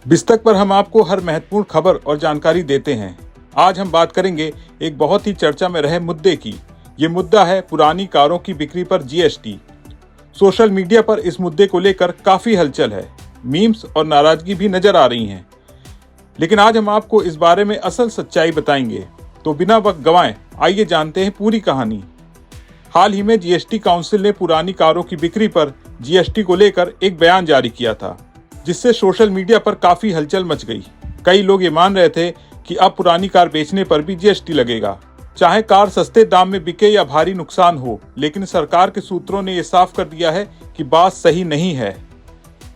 बिस्तक पर हम आपको हर महत्वपूर्ण खबर और जानकारी देते हैं। आज हम बात करेंगे एक बहुत ही चर्चा में रहे मुद्दे की। ये मुद्दा है पुरानी कारों की बिक्री पर जीएसटी। सोशल मीडिया पर इस मुद्दे को लेकर काफी हलचल है, मीम्स और नाराजगी भी नजर आ रही हैं। लेकिन आज हम आपको इस बारे में असल सच्चाई बताएंगे। तो बिना वक्त गंवाए आइए जानते हैं पूरी कहानी। हाल ही में जीएसटी काउंसिल ने पुरानी कारों की बिक्री पर जीएसटी को लेकर एक बयान जारी किया था, जिससे सोशल मीडिया पर काफी हलचल मच गई। कई लोग ये मान रहे थे कि अब पुरानी कार बेचने पर भी जीएसटी लगेगा, चाहे कार सस्ते दाम में बिके या भारी नुकसान हो। लेकिन सरकार के सूत्रों ने यह साफ कर दिया है कि बात सही नहीं है।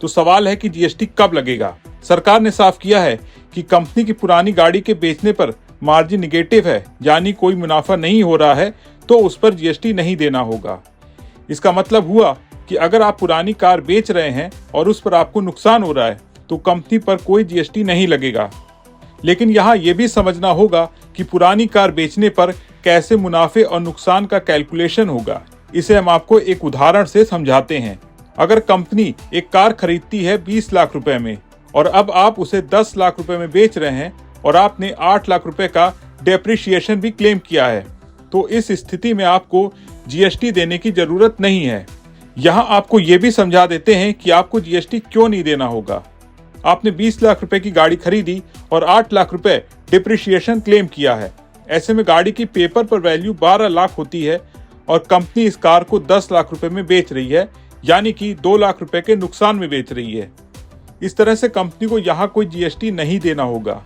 तो सवाल है कि जीएसटी कब लगेगा। सरकार ने साफ किया है कि कंपनी की पुरानी गाड़ी के बेचने पर मार्जिन निगेटिव है, यानी कोई मुनाफा नहीं हो रहा है, तो उस पर जीएसटी नहीं देना होगा। इसका मतलब हुआ कि अगर आप पुरानी कार बेच रहे हैं और उस पर आपको नुकसान हो रहा है तो कंपनी पर कोई जीएसटी नहीं लगेगा। लेकिन यहाँ ये भी समझना होगा कि पुरानी कार बेचने पर कैसे मुनाफे और नुकसान का कैलकुलेशन होगा। इसे हम आपको एक उदाहरण से समझाते हैं। अगर कंपनी एक कार खरीदती है 20 लाख रुपए में और अब आप उसे 10 लाख रुपए में बेच रहे हैं और आपने 8 लाख रुपए का डेप्रिसिएशन भी क्लेम किया है, तो इस स्थिति में आपको जीएसटी देने की जरूरत नहीं है। यहाँ आपको ये भी समझा देते हैं कि आपको जीएसटी क्यों नहीं देना होगा। आपने 20 लाख रुपए की गाड़ी खरीदी और 8 लाख रुपए डिप्रिसिएशन क्लेम किया है। ऐसे में गाड़ी की पेपर पर वैल्यू 12 लाख होती है और कंपनी इस कार को 10 लाख रुपए में बेच रही है, यानी कि 2 लाख रुपए के नुकसान में बेच रही है। इस तरह से कंपनी को यहाँ कोई जीएसटी नहीं देना होगा।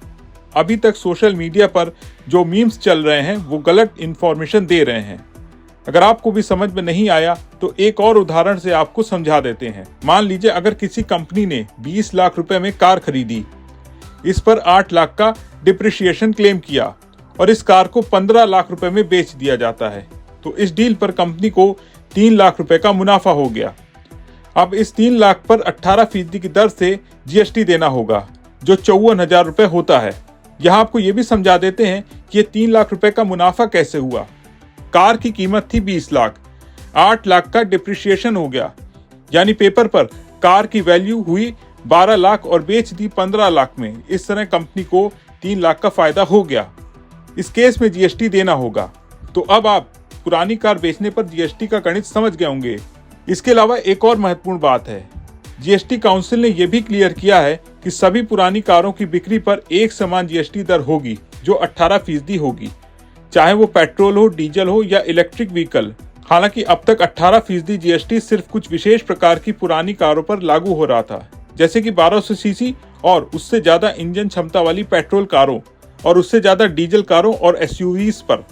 अभी तक सोशल मीडिया पर जो मीम्स चल रहे हैं वो गलत इन्फॉर्मेशन दे रहे हैं। अगर आपको भी समझ में नहीं आया तो एक और उदाहरण से आपको समझा देते हैं। मान लीजिए अगर किसी कंपनी ने 20 लाख रुपए में कार खरीदी, इस पर 8 लाख का डिप्रिसिएशन क्लेम किया और इस कार को 15 लाख रुपए में बेच दिया जाता है, तो इस डील पर कंपनी को 3 लाख रुपए का मुनाफा हो गया। अब इस 3 लाख पर 18% की दर से जीएसटी देना होगा, जो 54,000 रुपए होता है। यहाँ आपको ये भी समझा देते हैं कि ये 3 लाख रुपए का मुनाफा कैसे हुआ। कार की कीमत थी 20 लाख, 8 लाख का डिप्रिसिएशन हो गया, यानी पेपर पर कार की वैल्यू हुई 12 लाख और बेच दी 15 लाख में। इस तरह कंपनी को 3 लाख का फायदा हो गया। इस केस में जीएसटी देना होगा। तो अब आप पुरानी कार बेचने पर जीएसटी का गणित समझ गए होंगे। इसके अलावा एक और महत्वपूर्ण बात है, जीएसटी काउंसिल ने यह भी क्लियर किया है कि सभी पुरानी कारों की बिक्री पर एक समान जीएसटी दर होगी, जो 18% होगी, चाहे वो पेट्रोल हो, डीजल हो या इलेक्ट्रिक व्हीकल। हालांकि अब तक 18% जीएसटी सिर्फ कुछ विशेष प्रकार की पुरानी कारों पर लागू हो रहा था, जैसे कि 1200 सीसी और उससे ज्यादा इंजन क्षमता वाली पेट्रोल कारों और उससे ज्यादा डीजल कारों और एसयूवीज पर।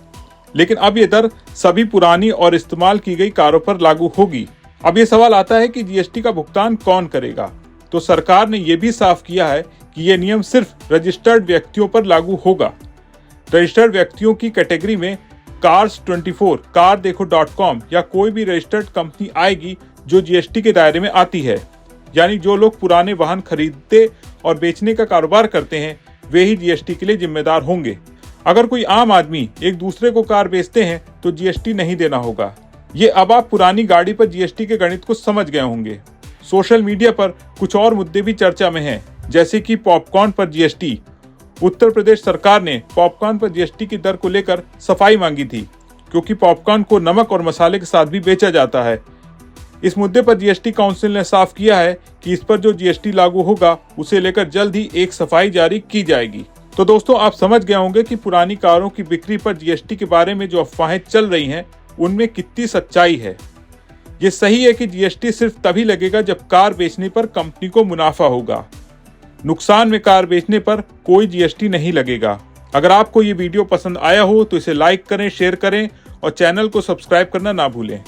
लेकिन अब ये दर सभी पुरानी और इस्तेमाल की गई कारों पर लागू होगी। अब ये सवाल आता है कि जीएसटी का भुगतान कौन करेगा। तो सरकार ने यह भी साफ किया है कि यह नियम सिर्फ रजिस्टर्ड व्यक्तियों पर लागू होगा। रजिस्टर्ड व्यक्तियों की कैटेगरी में Cars24, car-dekho.com या कोई भी रजिस्टर्ड कंपनी आएगी जो जीएसटी के दायरे में आती है। यानी जो लोग पुराने वाहन खरीदते और बेचने का कारोबार करते हैं, वे ही जीएसटी के लिए जिम्मेदार होंगे। अगर कोई आम आदमी एक दूसरे को कार बेचते हैं तो जीएसटी नहीं देना होगा। ये अब आप पुरानी गाड़ी पर जीएसटी के गणित को समझ गए होंगे। सोशल मीडिया पर कुछ और मुद्दे भी चर्चा में हैं, जैसे कि पॉपकॉर्न पर जीएसटी। उत्तर प्रदेश सरकार ने पॉपकॉर्न पर जीएसटी की दर को लेकर सफाई मांगी थी, क्योंकि पॉपकॉर्न को नमक और मसाले के साथ भी बेचा जाता है। इस मुद्दे पर जीएसटी काउंसिल ने साफ किया है कि इस पर जो जीएसटी लागू होगा उसे लेकर जल्द ही एक सफाई जारी की जाएगी। तो दोस्तों, आप समझ गए होंगे कि पुरानी कारों की बिक्री पर जीएसटी के बारे में जो अफवाहें चल रही हैं उनमें कितनी सच्चाई है। ये सही है कि जीएसटी सिर्फ तभी लगेगा जब कार बेचने पर कंपनी को मुनाफा होगा। नुकसान में कार बेचने पर कोई जीएसटी नहीं लगेगा। अगर आपको ये वीडियो पसंद आया हो तो इसे लाइक करें, शेयर करें और चैनल को सब्सक्राइब करना ना भूलें।